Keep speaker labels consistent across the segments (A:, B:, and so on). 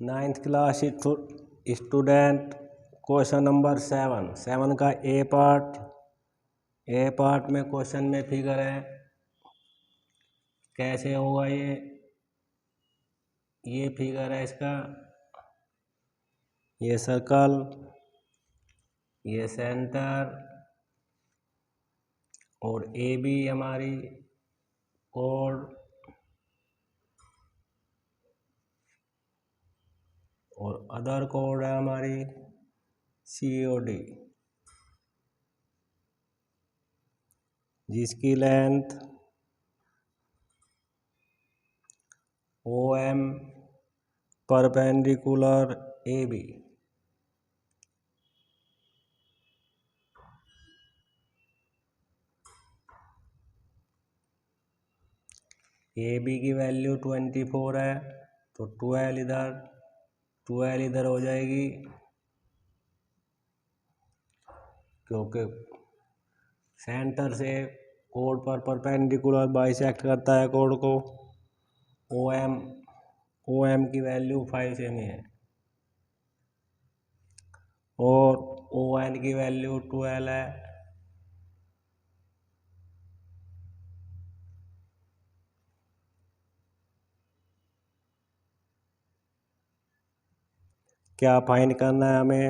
A: Ninth class student question number 7 का ए part में question में फिगर है। कैसे होगा ये फिगर है इसका, ये सर्कल, ये सेंटर और ए बी हमारी कोड और अदर कोड है हमारी COD, जिसकी length OM perpendicular AB। AB की वैल्यू 24 है तो 12 इधर हो जाएगी, क्योंकि सेंटर से कोड पर परपेंडिकुलर बाइसेक्ट करता है कोड को। OM की वैल्यू 5 सेमी है और ON की वैल्यू 12 है। क्या फाइंड करना है हमें?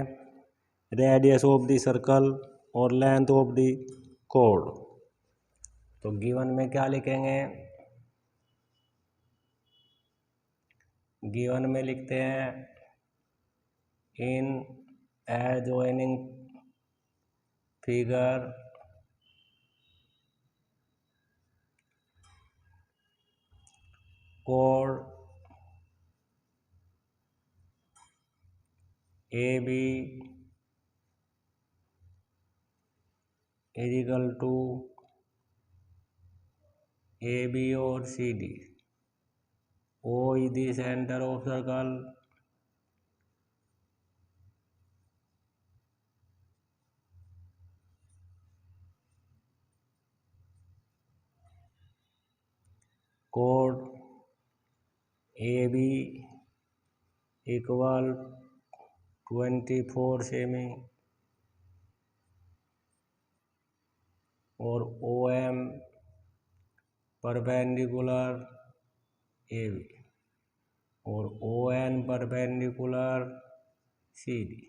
A: रेडियस ऑफ द सर्कल और लेंथ ऑफ द कोड। तो गिवन में क्या लिखेंगे? गिवन में लिखते हैं इन एडजॉइनिंग फिगर कोड AB is equal to AB और CD। O is the center of circle, कोड AB इक्वल 24 सेमी और OM परपेंडिकुलर AB और ON परपेंडिकुलर CD।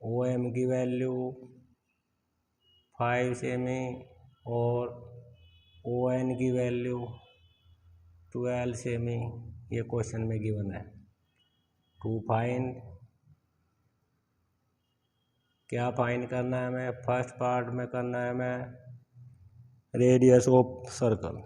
A: OM की वैल्यू 5 सेमी और ON की वैल्यू 12 सेमी। ये क्वेश्चन में गिवन है। टू फाइंड, क्या फाइंड करना है हमें? फर्स्ट पार्ट में करना है हमें radius of circle.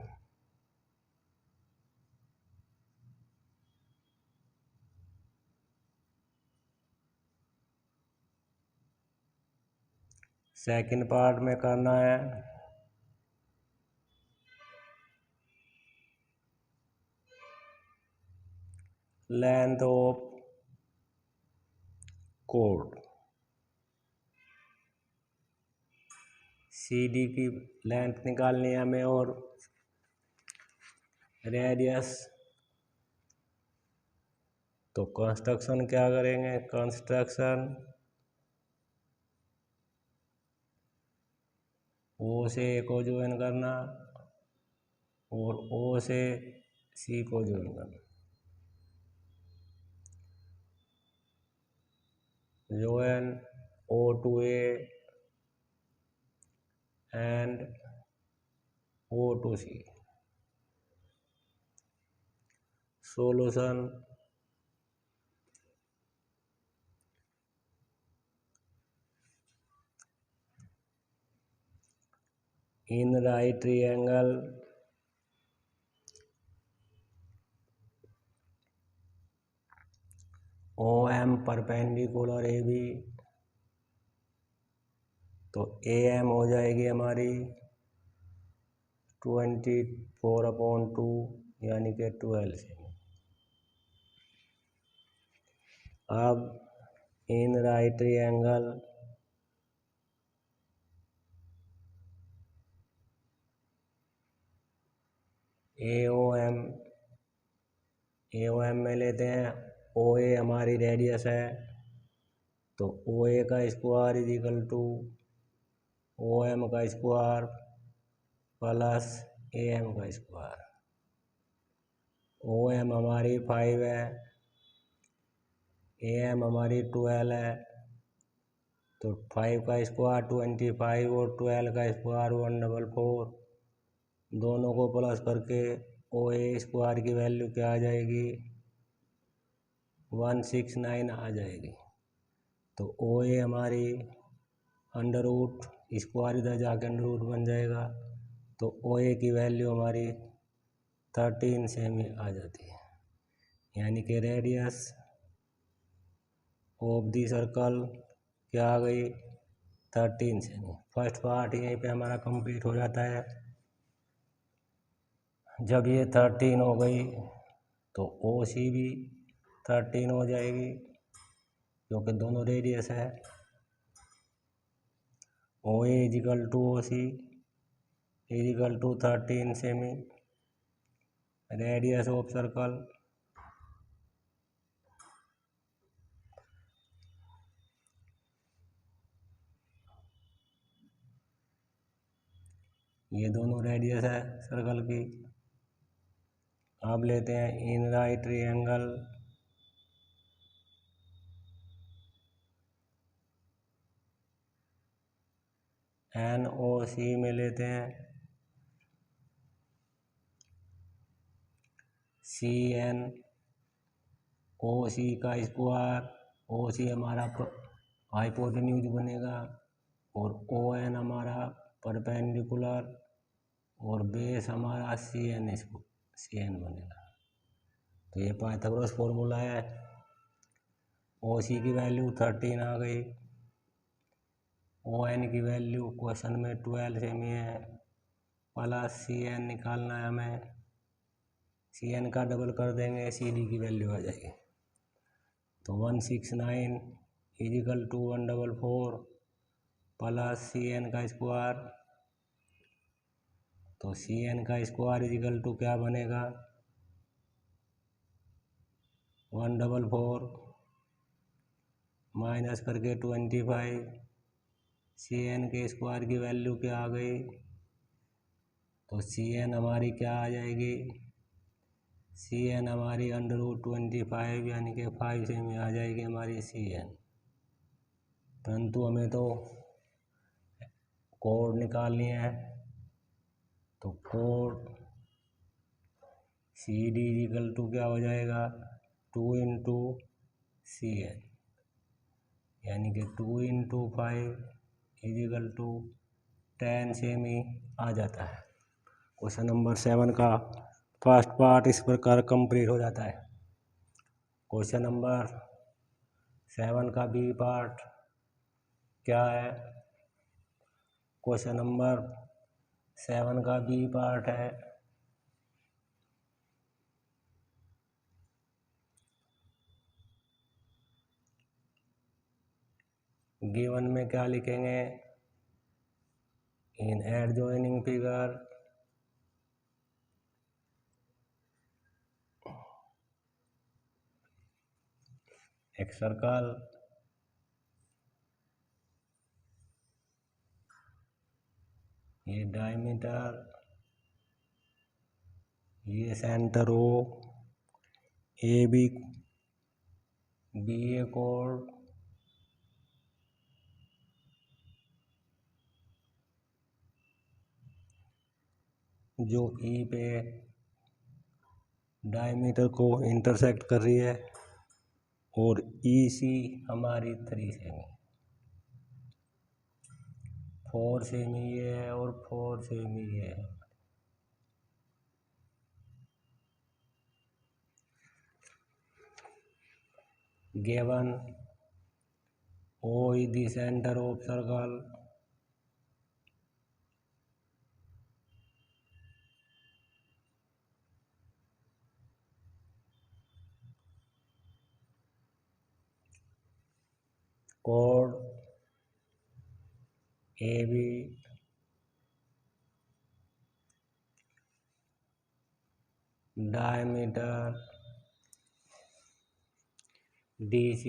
A: Second part में करना है लेंथ ऑफ कोड। CD की लेंथ निकालनी है हमें और रेडियस। तो कंस्ट्रक्शन क्या करेंगे? कंस्ट्रक्शन O से A को ज्वाइन करना और O से C को ज्वाइन करना। Join O to A and O to C। solution in right triangle OM perpendicular AB, तो AM हो जाएगी हमारी 24/2 यानी कि 12 सेमी। अब in right triangle AOM A O M में लेते हैं, ओ ए हमारी रेडियस है, तो ओ ए का square is equal to O M का स्क्वायर प्लस ए एम का स्क्वायर। ओ एम हमारी 5 है, ए एम हमारी 12 है, तो 5 का स्क्वायर 25 और 12 का स्क्वायर 144, दोनों को प्लस करके ओ ए स्क्वायर की वैल्यू क्या आ जाएगी, 169 आ जाएगी। तो ओ ए हमारी अंडर रूट स्क्वायर इधर जाके अंडर रूट बन जाएगा, तो ओ ए की वैल्यू हमारी 13 सेमी आ जाती है, यानी कि रेडियस ऑफ दी सर्कल क्या आ गई, 13 सेमी। फर्स्ट पार्ट यहीं पे हमारा कंप्लीट हो जाता है। जब ये 13 हो गई तो ओ सी भी 13 हो जाएगी, क्योंकि दोनों रेडियस है। O A is equal to O C is equal to 13 cm, radius of circle ये दोनों रेडियस है सर्कल की। अब लेते हैं in right triangle N O C में लेते हैं सी एन ओ सी का स्क्वायर, ओ सी हमारा हाइपोटेन्यूज बनेगा और ओ एन हमारा परपेंडिकुलर और बेस हमारा सी एन बनेगा। तो ये पाइथागोरस फॉर्मूला है। ओ सी की वैल्यू 13 आ गई, ओ एन की वैल्यू क्वेश्चन में 12 सेमी है, प्लस सी एन निकालना है हमें, सी एन का डबल कर देंगे, सी डी की वैल्यू आ जाएगी। तो 169 equal to 144 plus C N का स्क्वायर, तो सी एन का स्क्वायर इजिकल टू क्या बनेगा, 144 माइनस करके 25, सी एन के स्क्वायर की वैल्यू क्या आ गई, तो सी एन हमारी क्या आ जाएगी, सी एन हमारी अंडर रूट 25 यानी कि 5 सेमी आ जाएगी हमारी सी एन। परंतु हमें तो कोड निकालनी है, तो कोड सी डी इजिकल टू क्या हो जाएगा, 2 इंटू सी एन, यानी कि 2 इंटू 5 इजिकल टू 10 सेमी आ जाता है। क्वेश्चन नंबर 7 का फर्स्ट पार्ट इस प्रकार कंप्लीट हो जाता है। क्वेश्चन नंबर 7 का बी पार्ट क्या है, क्वेश्चन नंबर 7 का बी पार्ट है गिवन में क्या लिखेंगे, इन एडजॉइनिंग फिगर एक सर्कल ये डायमीटर, ये centre O, A B A कोड, जो ई पे डायमीटर को इंटरसेक्ट कर रही है, और ई सी हमारी 3 सेमी, 4 सेमी ये है और 4 सेमी ये है। Given O is the centre of circle, कोड A B diameter DC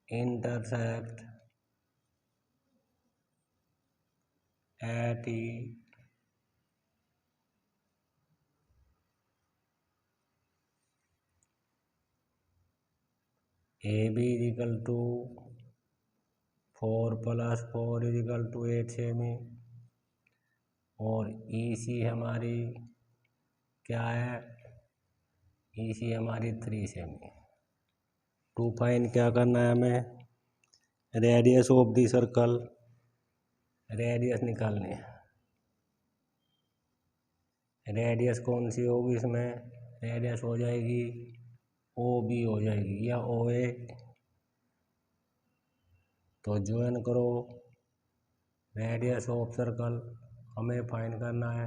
A: intersect at E AB is equal to 4 + 4 is equal to 8 semi और EC हमारी क्या है, EC हमारी 3 सेमी। टू फाइंड क्या करना है हमें, radius of the circle, radius निकालनी है। रेडियस कौन सी होगी इसमें, रेडियस हो जाएगी OB हो जाएगी या OA। तो ज्वाइन करो रेडियस ऑफ सर्कल, हमें फाइंड करना है।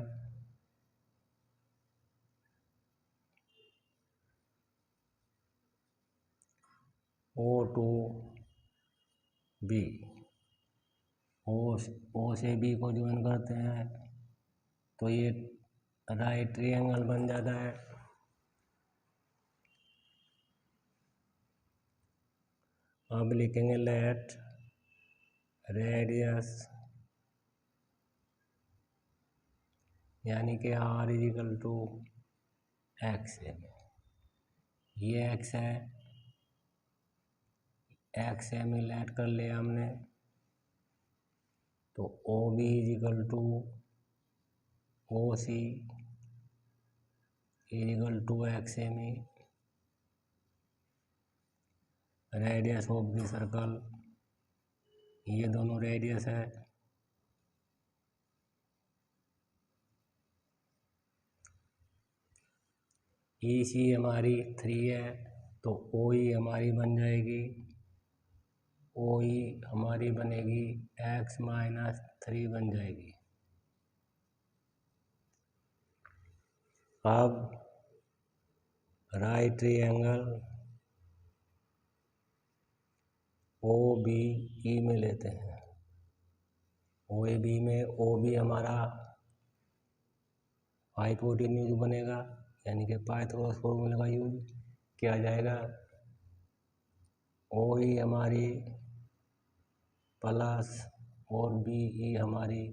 A: O2B, O से B को ज्वाइन करते हैं तो ये राइट ट्रायंगल बन जाता है। अब लिखेंगे लेट रेडियस यानी कि R is equal to X है, ये X है, X एम लेट कर लिया हमने। तो OB is equal to OC is equal to X M, radius of the circle, ये दोनों रेडियस है। EC हमारी 3 है तो OE हमारी बन जाएगी, OE हमारी बनेगी X - 3 बन जाएगी। अब राइट ट्रायंगल OBE में लेते हैं। OAB में OB हमारा हाइपोटेन्यूज बनेगा यानी कि पाइथागोरस फॉर्मूले का यूज किया जाएगा। OE हमारी प्लस और BE हमारी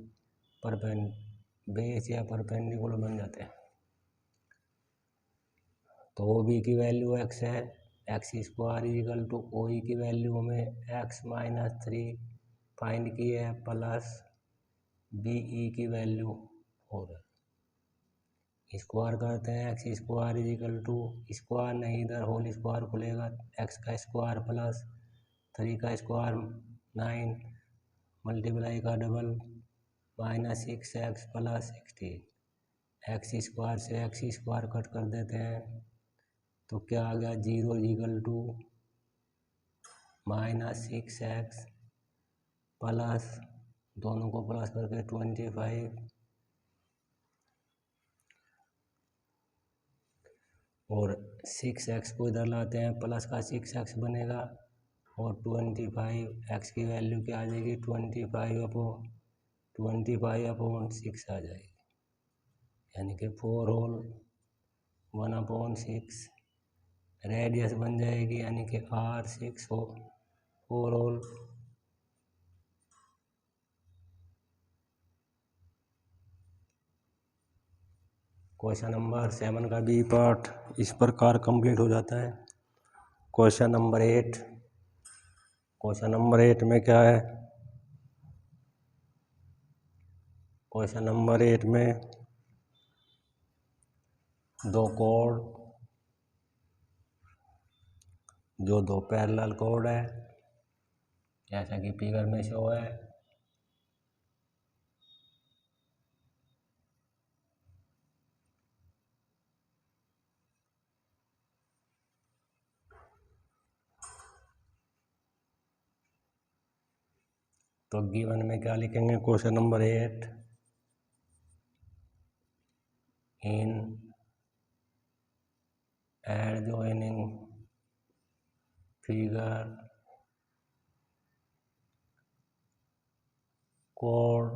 A: बेस या परपेंडिकुलर बन जाते हैं। तो OB की वैल्यू X है, X² is equal to OE की वैल्यू हमें X - 3 फाइंड की है प्लस BE की वैल्यू 4 है। स्क्वायर करते हैं, X² is equal to, square नहीं इधर होल स्क्वायर खुलेगा, X का स्क्वायर प्लस 3 का स्क्वायर 9 मल्टीप्लाई का डबल -6X + 16। X² से X² कट कर देते हैं तो क्या आ गया, 0 is equal to -6X plus दोनों को प्लस करके 25 और 6X को इधर लाते हैं, प्लस का 6X बनेगा और 25X की वैल्यू क्या आ जाएगी, 25/6 आ जाएगी यानी कि 4 होल 1/6 रेडियस बन जाएगी यानी कि R6 हो 4 होल। क्वेश्चन नंबर 7 का बी पार्ट इस प्रकार कंप्लीट हो जाता है। क्वेश्चन नंबर 8, क्वेश्चन नंबर 8 में क्या है, क्वेश्चन नंबर 8 में दो कोड, जो दो पैरेलल कोड है जैसा कि फिगर में शो है। तो गिवन में क्या लिखेंगे, question number 8 in adjoining figure code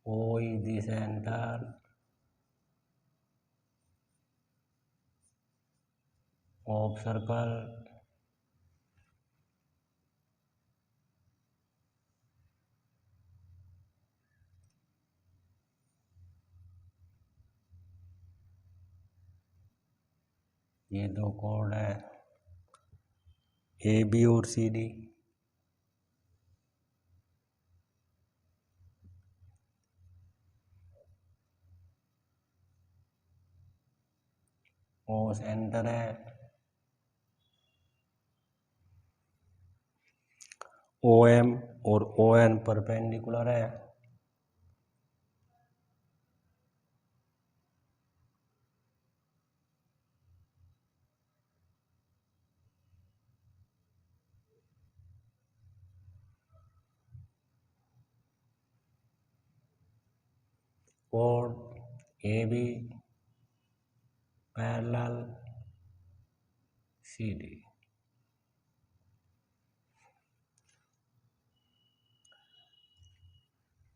A: O is the center of circle. ये दो कोड है ए बी और सी डी। ओ सेंटर है, ओ एम और ओ एन परपेंडिकुलर है। कोड A B parallel C D.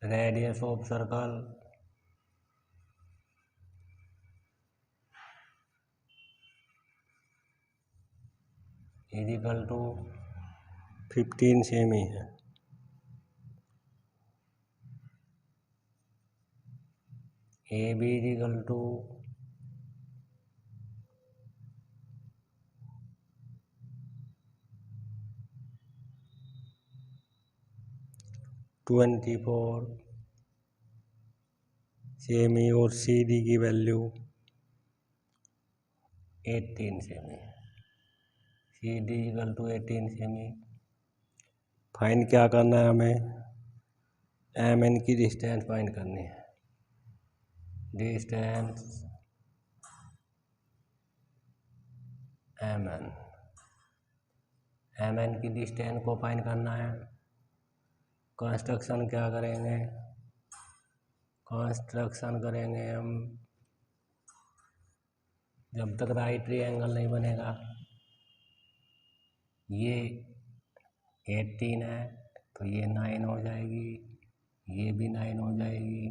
A: Radius of circle is equal to 15 cm है। A B is equal to 24 cm और सी डी की value 18 cm. C D equal to 18 cm. Find क्या करना है हमें? M N की डिस्टेंस फाइंड करनी है। Distance M N, M N की डिस्टेंस को फाइंड करना है। कंस्ट्रक्शन क्या करेंगे? कंस्ट्रक्शन करेंगे हम, जब तक राइट ट्रायंगल नहीं बनेगा। ये 18 है तो ये 9 हो जाएगी, ये भी 9 हो जाएगी,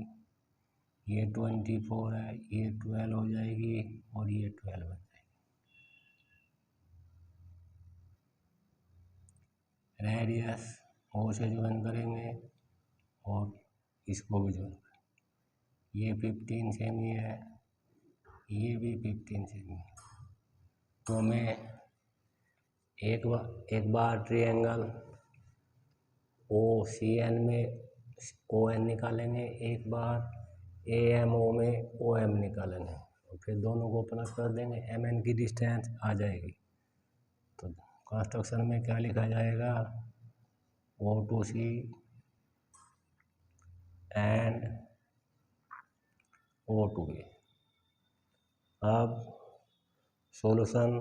A: ये 24 है, ये 12 हो जाएगी और ये 12 हो जाएगी। रेडियस ओ से ज्वाइन करेंगे और इसको भी ज्वाइन करेंगे। ये 15 सेमी है, ये भी 15 सेमी है। तो मैं एक बार ट्रायंगल ओ सी एन में ओ एन निकालेंगे, एक बार ए एम ओ में ओ एम निकालेंगे और फिर दोनों को प्लस कर देंगे, एम एन की डिस्टेंस आ जाएगी। तो कंस्ट्रक्शन में क्या लिखा जाएगा? O to C and O to B. अब solution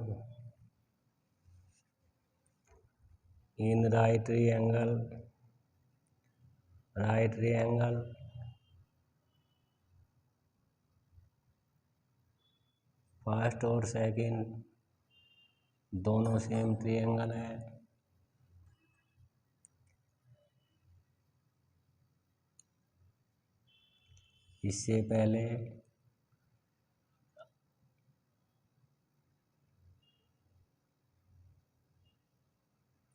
A: in right triangle first और सेकंड दोनों सेम ट्रायंगल है। इससे पहले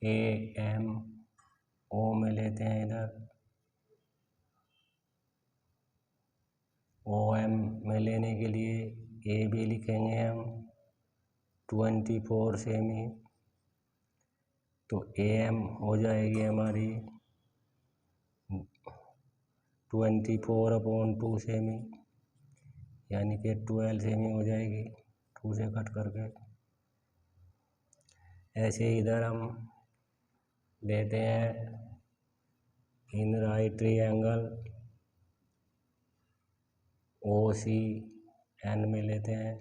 A: ए एम ओ में लेते हैं, इधर ओ एम में लेने के लिए ए बी लिखेंगे हम 24 सेमी। तो ए एम हो जाएगी हमारी 24/2 सेमी, यानी कि 12 सेमी हो जाएगी 2 से कट करके। ऐसे इधर हम लेते हैं in right triangle O C N में लेते हैं।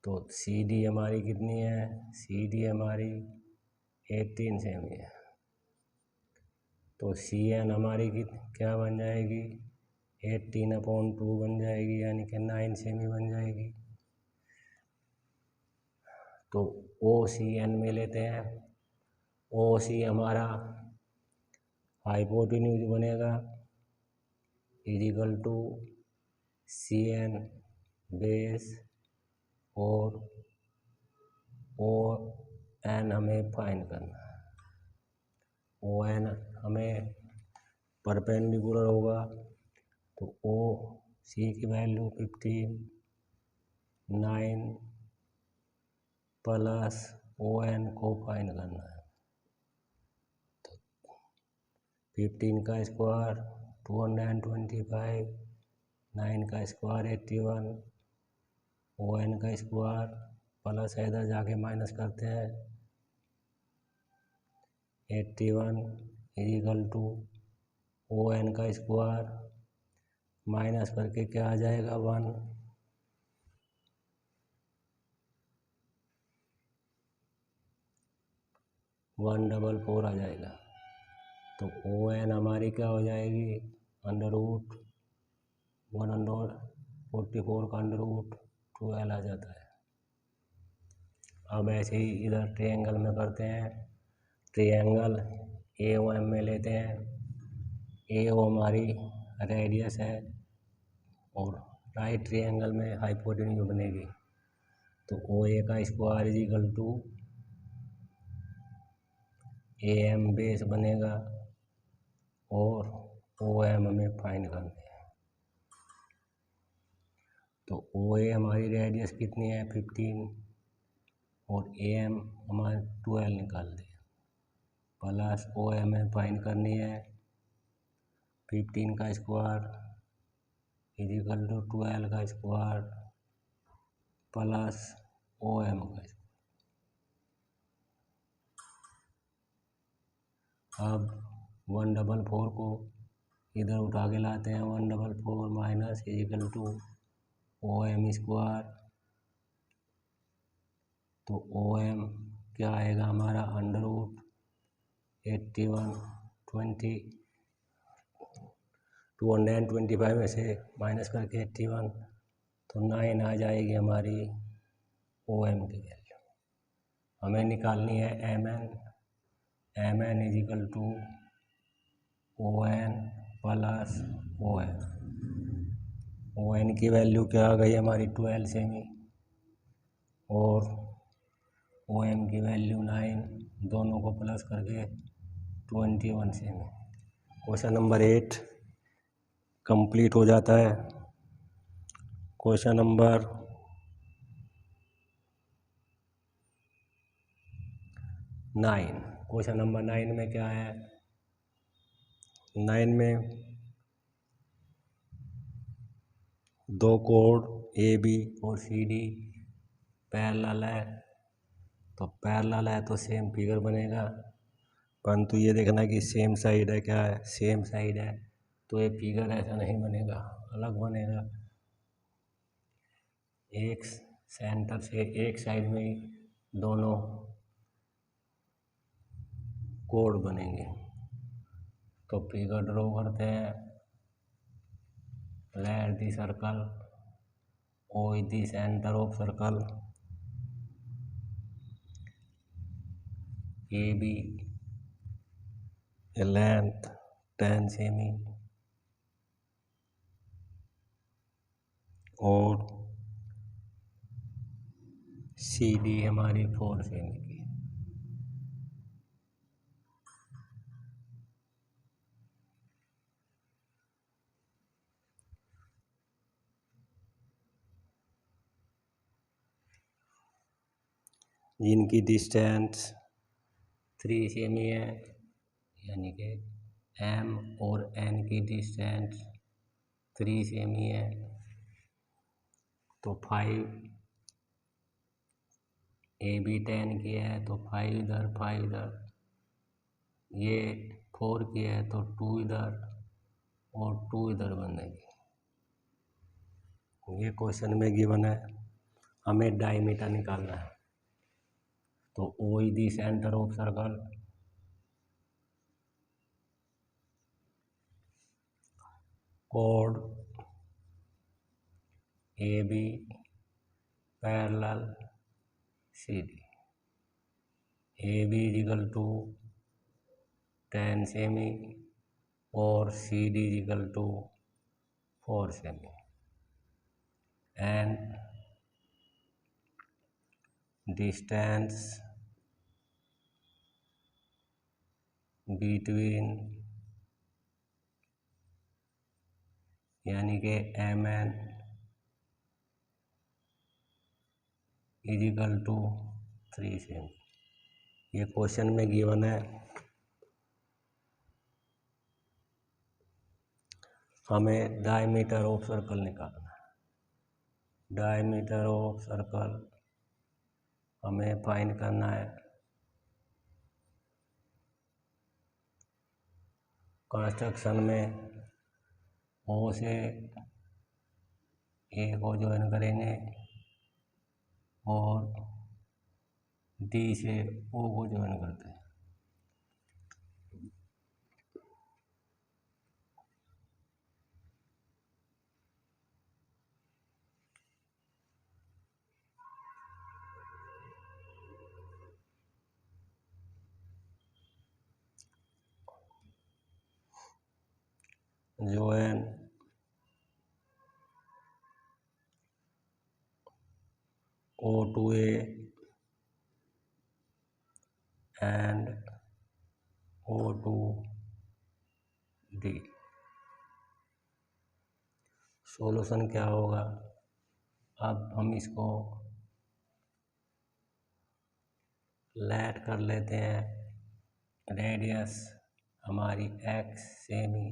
A: तो सी डी हमारी कितनी है? सी डी हमारी 18 सेमी है। तो सी एन हमारी क्या बन जाएगी? 18/2 बन जाएगी, यानी कि 9 सेमी बन जाएगी। तो ओ सी एन में लेते हैं। ओ सी हमारा हाइपोटेन्यूज बनेगा is equal to C N base और ओ एन हमें फाइंड करना है। ओ एन हमें परपेंडिकुलर होगा तो ओ सी की वैल्यू 15, 9 प्लस ओ एन को फाइंड करना है। 15 का स्क्वायर 225, 9 का स्क्वायर 81, ओ एन का स्क्वायर प्लस इधर जाके माइनस करते हैं 81 is equal to O N का स्क्वायर माइनस करके क्या आ जाएगा 1, 144 आ जाएगा। तो ओ एन हमारी क्या हो जाएगी अंडर रूट 144 का अंडर रूट 12 आ जाता है। अब ऐसे ही इधर ट्रायंगल में करते हैं। ट्रायंगल ए ओ एम में लेते हैं। ए ओ हमारी रेडियस है और राइट ट्रायंगल में हाइपोटेन्यूज बनेगी। तो ओ ए का square is equal to A M base बनेगा और ओ एम हमें फाइंड करना है। तो ओ ए हमारी रेडियस कितनी है 15 और ए एम हमारे 12 निकाल दें प्लस ओ एम हमें फाइंड करनी है 15 का स्क्वायर इज इक्वल टू 12 का स्क्वायर प्लस ओ एम का स्क्वायर। अब 144 को इधर उठा के लाते हैं 144 minus is equal to O M square. तो ओ एम क्या आएगा हमारा अंडर रूट 225 में से माइनस करके 81 तो 9 आ जाएगी हमारी ओ एम की वैल्यू। हमें निकालनी है M N is equal to O N plus O N. O N की वैल्यू क्या आ गई हमारी 12 सेमी और ओ एम की वैल्यू 9, दोनों को प्लस करके 21 सेमी। क्वेश्चन नंबर 8 कंप्लीट हो जाता है। क्वेश्चन नंबर 9, क्वेश्चन नंबर 9 में क्या है 9 में दो कोड ए बी और सी डी पैरेलल है। तो पैरेलल है तो सेम फिगर बनेगा, परंतु ये देखना कि सेम साइड है क्या है, सेम साइड है तो ये फिगर ऐसा नहीं बनेगा, अलग बनेगा। एक सेंटर से एक साइड में ही दोनों कोड बनेंगे। तो फिगर ड्रॉ करते हैं। Let the circle O is the centre of circle A B length 10 semi और सी डी हमारी 4 सेमी की। इनकी डिस्टेंस 3 सेमी है, यानी कि एम और एन की डिस्टेंस 3 सेमी है। तो 5 ए बी 10 की है तो 5 इधर 5 इधर, ये 4 की है तो 2 इधर और 2 इधर बनेगी। ये क्वेश्चन में गिवन है, हमें डायमीटर निकालना है। तो O is the centre of circle, कोड A B parallel C D. A B is equal to 10 semi और C D is equal to 4 cm and distance between यानी कि mn इजिकल टू 3 सेमी। ये question में given है। हमें diameter of circle निकालना है। डायमीटर ऑफ सर्कल हमें फाइंड करना है। कंस्ट्रक्शन में ओ से ए को ज्वाइन करेंगे और डी से ओ को ज्वाइन करते हैं। join O to A and O to D। Solution क्या होगा? अब हम इसको लेट कर लेते हैं। रेडियस हमारी x सेमी,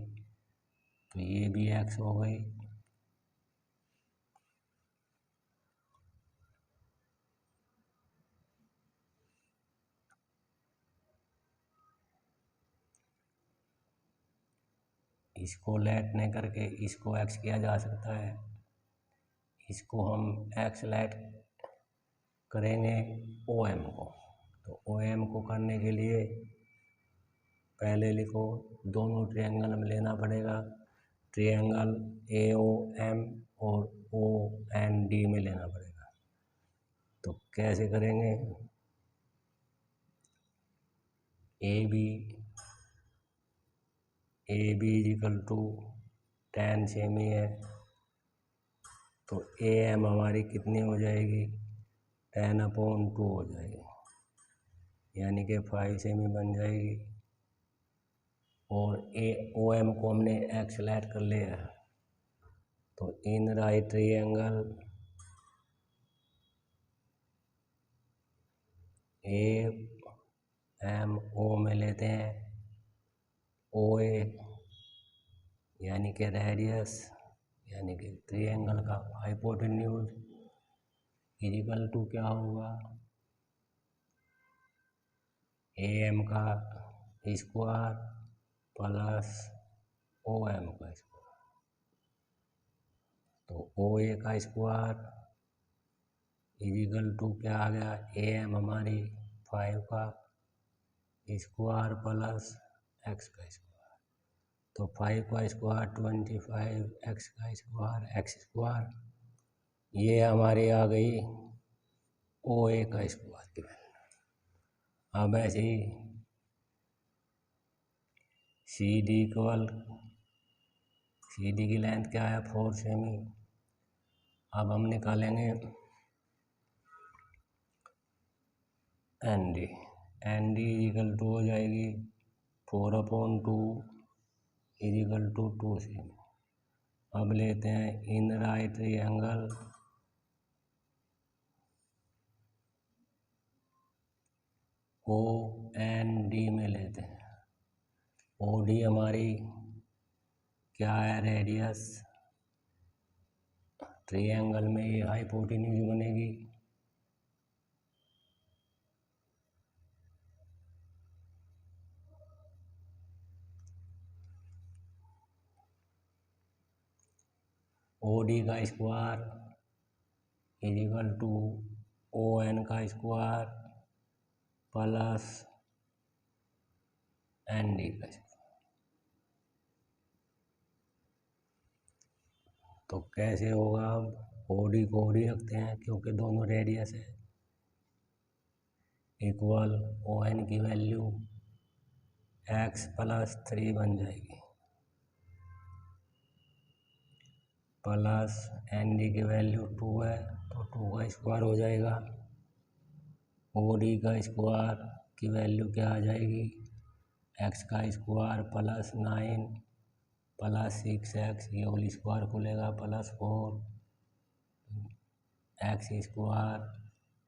A: तो ये भी x हो गई। इसको लेट नहीं करके इसको x किया जा सकता है। इसको हम x लेट करेंगे OM को। तो OM को करने के लिए पहले लिखो, दोनों ट्रायंगल में लेना पड़ेगा। ट्रायंगल AOM और OND में लेना पड़ेगा। तो कैसे करेंगे? AB इजिकल टू 10 सेमी है, तो AM हमारी कितनी हो जाएगी? 10/2 हो जाएगी, यानी कि 5 सेमी बन जाएगी। और OM को हमने x लेट कर लिया, तो इन राइट ट्रायंगल AMO में लेते हैं OA यानी कि रेडियस यानी कि ट्रायंगल का हाइपोटेन्यूज इजिकल टू क्या होगा? AM का स्क्वायर प्लस OM का स्क्वायर। तो OA का स्क्वायर इजिकल टू क्या आ गया? AM हमारी 5 का स्क्वायर प्लस x का स्क्वायर। तो 5 का स्क्वायर 25, x का स्क्वायर x स्क्वायर। ये हमारी आ गई OA का स्क्वायर की वैल्यू। अब ऐसे ही CD की लेंथ क्या है? 4 सेमी। अब हम निकालेंगे ND इजिकल टू हो जाएगी 4/2 इजिकल टू 2 सेमी। अब लेते हैं इन राइट ट्रायंगल OND में लेते हैं। OD हमारी क्या है? रेडियस। ट्रायंगल में ये हाइपोटेन्यूज बनेगी। OD का स्क्वायर इजिकल टू ON का स्क्वायर प्लस ND का स्क्वायर। तो कैसे होगा? अब OD को OD रखते हैं क्योंकि दोनों रेडियस है। इक्वल ON की वैल्यू x + 3 बन जाएगी। प्लस एन डी की वैल्यू 2 है तो 2 का स्क्वायर हो जाएगा। ओ डी का स्क्वायर की वैल्यू क्या आ जाएगी, एक्स का स्क्वायर प्लस 9 प्लस 6x, ये होल स्क्वायर खुलेगा plus 4 X square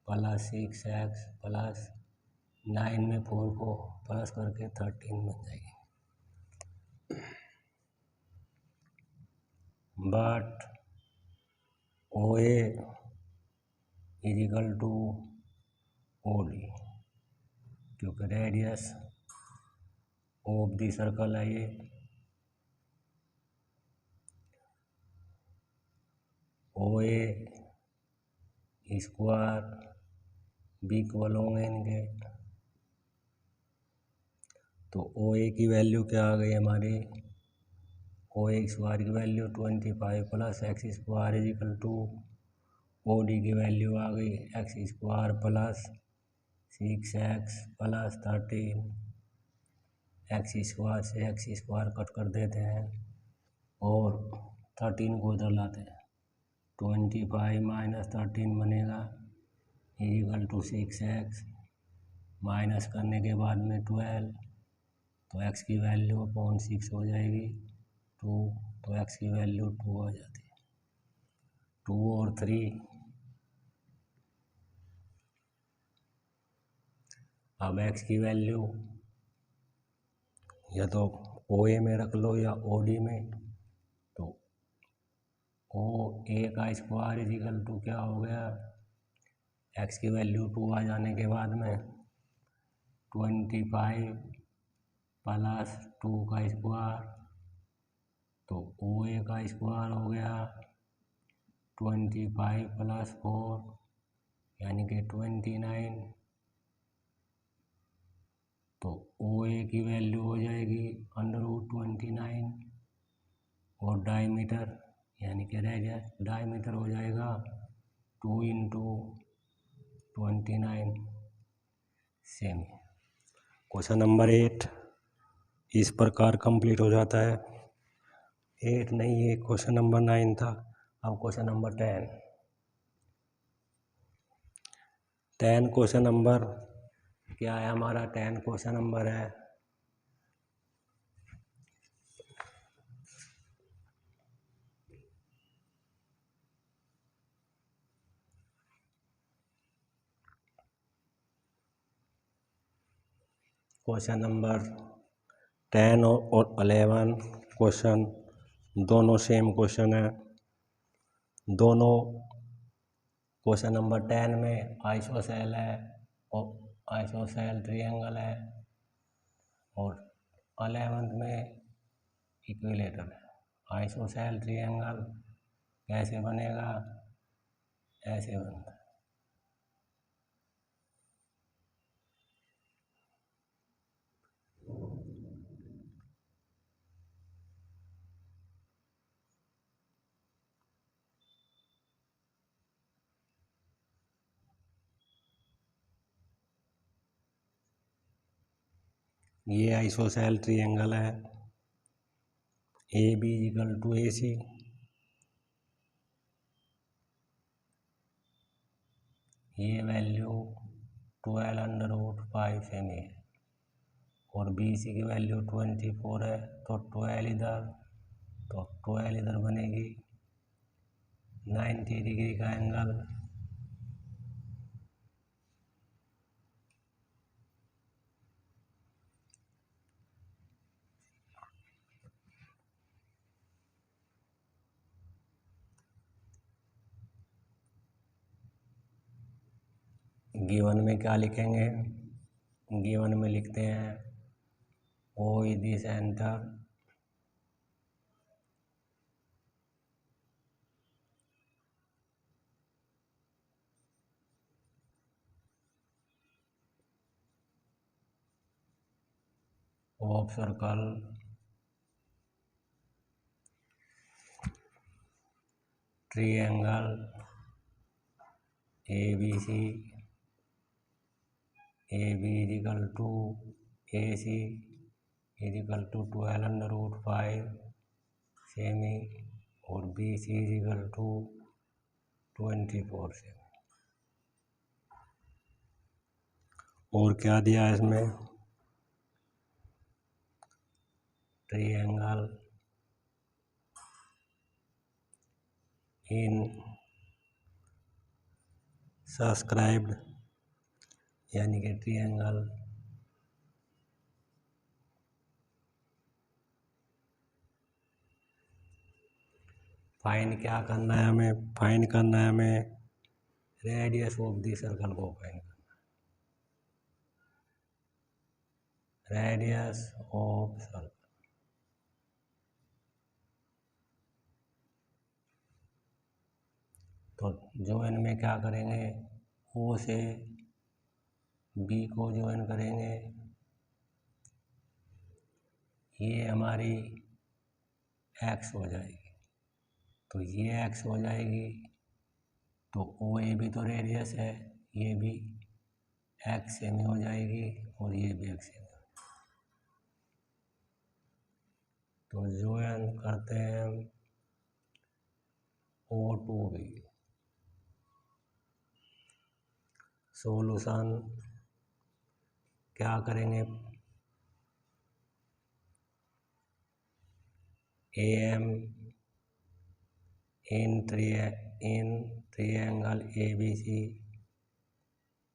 A: plus 6x plus 9 में 4 को प्लस करके 13 बन जाएगी। But O A is equal to O D, क्योंकि रेडियस ऑफ द सर्कल है ये, ओ ए स्क्वायर बी इक्वल होंगे इनके। तो ओ ए की वैल्यू क्या आ गई हमारी, ओ ए स्क्वायर की value 25 plus X square is equal to O D की वैल्यू आ गई X square plus 6x plus 13, X square से एक्स स्क्वायर कट कर देते हैं और 13 को इधर लाते हैं, 25 माइनस 13 बनेगा इक्वल टू 6x, माइनस करने के बाद में 12, तो x की वैल्यू अपॉन 6 हो जाएगी 2, तो x की वैल्यू 2 हो जाती है। 2 और 3, अब x की वैल्यू या तो ओ ए में रख लो या ओ डी में, तो ओ ए का स्क्वायर इज इक्वल टू क्या हो गया, x की वैल्यू 2 आ जाने के बाद में 25 प्लस 2 का स्क्वायर, तो ओ ए का स्क्वायर हो गया 25 प्लस 4 यानी कि 29, तो ओ ए की वैल्यू हो जाएगी √29 और डायमीटर यानी कि रेडियस डायमीटर हो जाएगा 2 × 29 सेमी। क्वेश्चन नंबर 8 इस प्रकार कंप्लीट हो जाता है। 8 नहीं, ये क्वेश्चन नंबर 9 था। अब क्वेश्चन नंबर 10 क्वेश्चन नंबर क्या है हमारा, 10 क्वेश्चन नंबर है क्वेश्चन नंबर 10 और 11 क्वेश्चन दोनों सेम क्वेश्चन है। दोनों क्वेश्चन नंबर 10 में आइसोसेल है और आइसोसेल ट्रायंगल है और 11 में इक्विलेटरल है। आइसोसेल ट्रायंगल कैसे बनेगा, ऐसे बनता है। ये आइसोसेल ट्रायंगल है, A B equal to A सी, ये वैल्यू 12√5 सेमी है और बी सी की वैल्यू 24 है, तो 12 इधर, तो 12 इधर बनेगी 90 डिग्री का एंगल। गिवन में क्या लिखेंगे, गिवन में लिखते हैं O is the centre of circle triangle A B C, A B is equal to A C is equal to 12√5 cm और B C is equal to 24 से। और क्या दिया है इसमें, ट्रायंगल इन सब्सक्राइब्ड, यानी कि ट्रायंगल फाइंड क्या करना है हमें, फाइंड करना है हमें रेडियस ऑफ दी सर्कल को फाइंड करना है, रेडियस ऑफ सर्कल। तो ज्वाइन में क्या करेंगे, ओ से बी को ज्वाइन करेंगे, ये हमारी एक्स हो जाएगी, तो ये एक्स हो जाएगी, तो ओ ए भी तो रेडियस है, ये भी एक्स सेमी हो जाएगी और ये भी एक्स सेमी। तो ज्वाइन करते हैं हम ओ टू बी। सॉल्यूशन क्या करेंगे, A M in triangle A B C,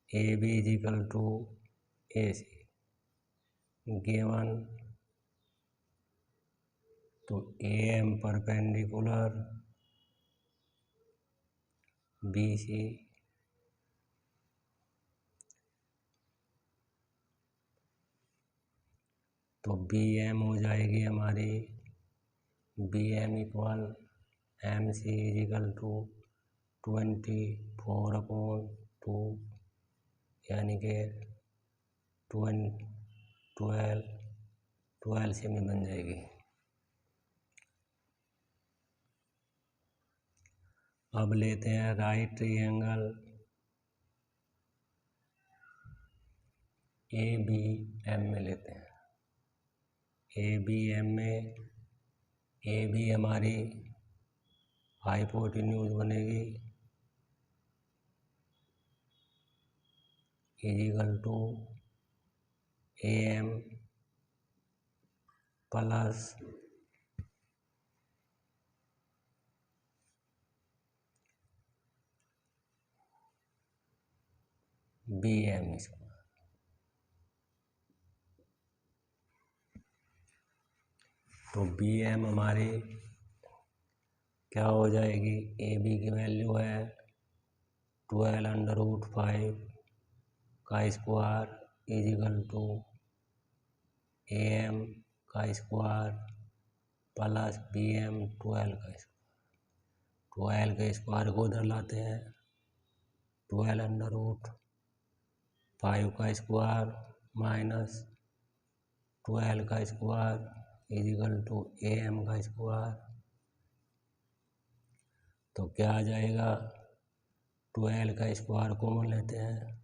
A: A B is equal to A C given, तो A M perpendicular B C, तो बी एम हो जाएगी हमारी, B M equal M C is equal to 24/2, यानी कि 12 semi बन जाएगी। अब लेते हैं right triangle A B M में लेते हैं, ए बी एम में ए बी हमारी हाइपोटेन्यूज बनेगी is equal to A M plus B M square. तो बी एम हमारी क्या हो जाएगी, ए बी की वैल्यू है 12√5 का square is equal to A M का स्क्वायर प्लस बी एम 12 का स्क्वायर। 12 के स्क्वायर को उधर लाते हैं, 12√5 का स्क्वायर माइनस 12 का square is equal to A M का स्क्वायर। तो क्या आ जाएगा, 12 का स्क्वायर कॉमन लेते हैं,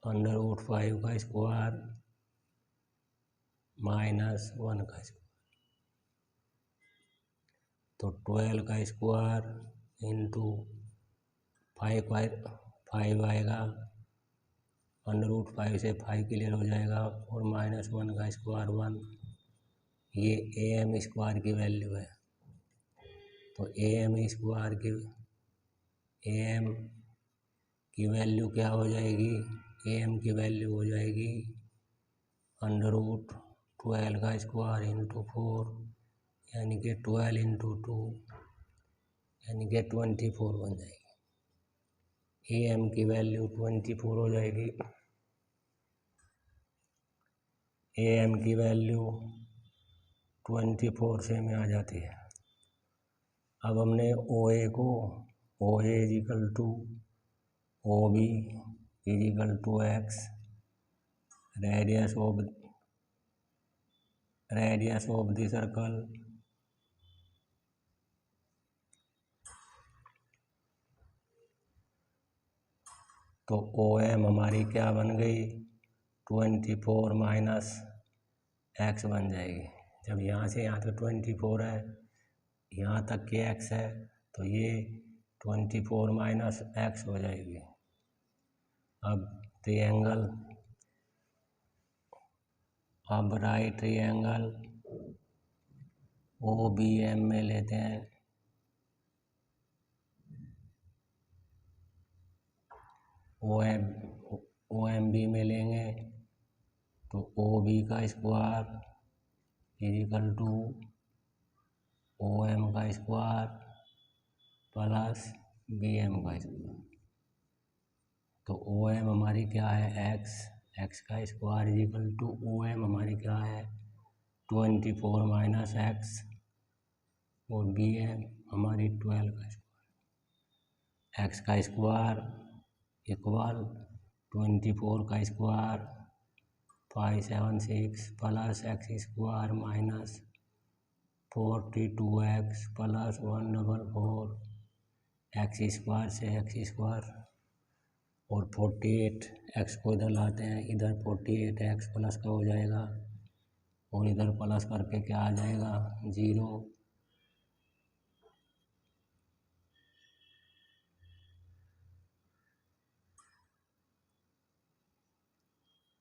A: √5 का स्क्वायर माइनस 1 का स्क्वायर, तो 12 का स्क्वायर इंटू 5 आएगा, √5 से 5 क्लियर हो जाएगा और माइनस 1 का स्क्वायर 1, ये ए एम स्क्वायर की वैल्यू है। तो ए एम की वैल्यू क्या हो जाएगी, ए एम की वैल्यू हो जाएगी √12 का स्क्वायर इंटू 4, यानी कि 12 इंटू 2 यानी कि 24 बन जाएगी। ए एम की वैल्यू 24 हो जाएगी, ए एम की वैल्यू 24 से में आ जाती है। अब हमने ओ ए को, O A is equal to O B is equal to X, radius of the circle तो ओ एम हमारी क्या बन गई, 24 माइनस एक्स बन जाएगी। जब यहाँ से यहाँ तक 24 है यहाँ तक के x है तो ये 24 माइनस x हो जाएगी। अब ट्रायंगल, अब राइट ट्रायंगल OBM में लेते हैं। OMB में लेंगे तो OB का स्क्वायर इजिकल टू OM का स्क्वायर प्लस BM का स्क्वायर। तो OM हमारी क्या है x का स्क्वायर इजिकल टू OM हमारी क्या है 24 माइनस x और BM हमारी 12 का स्क्वायर। x का स्क्वायर इक्वल 24 का square 576 plus x square minus 42x plus 144 x square से x स्क्वायर और 48 x को इधर लाते हैं, इधर 48x प्लस का हो जाएगा और इधर प्लस करके क्या आ जाएगा 0।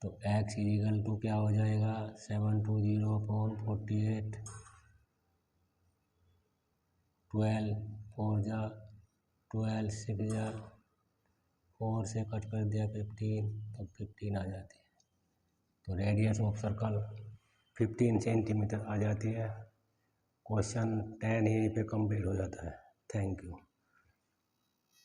A: तो x इजिकल टू क्या हो जाएगा 720/48 12 4 जा 12 6 जा 4 से कट कर दिया 15 तो 15 आ जाती है। तो रेडियस ऑफ सर्कल 15 सेंटीमीटर आ जाती है। क्वेश्चन 10 यहीं पे कंप्लीट हो जाता है। Thank you.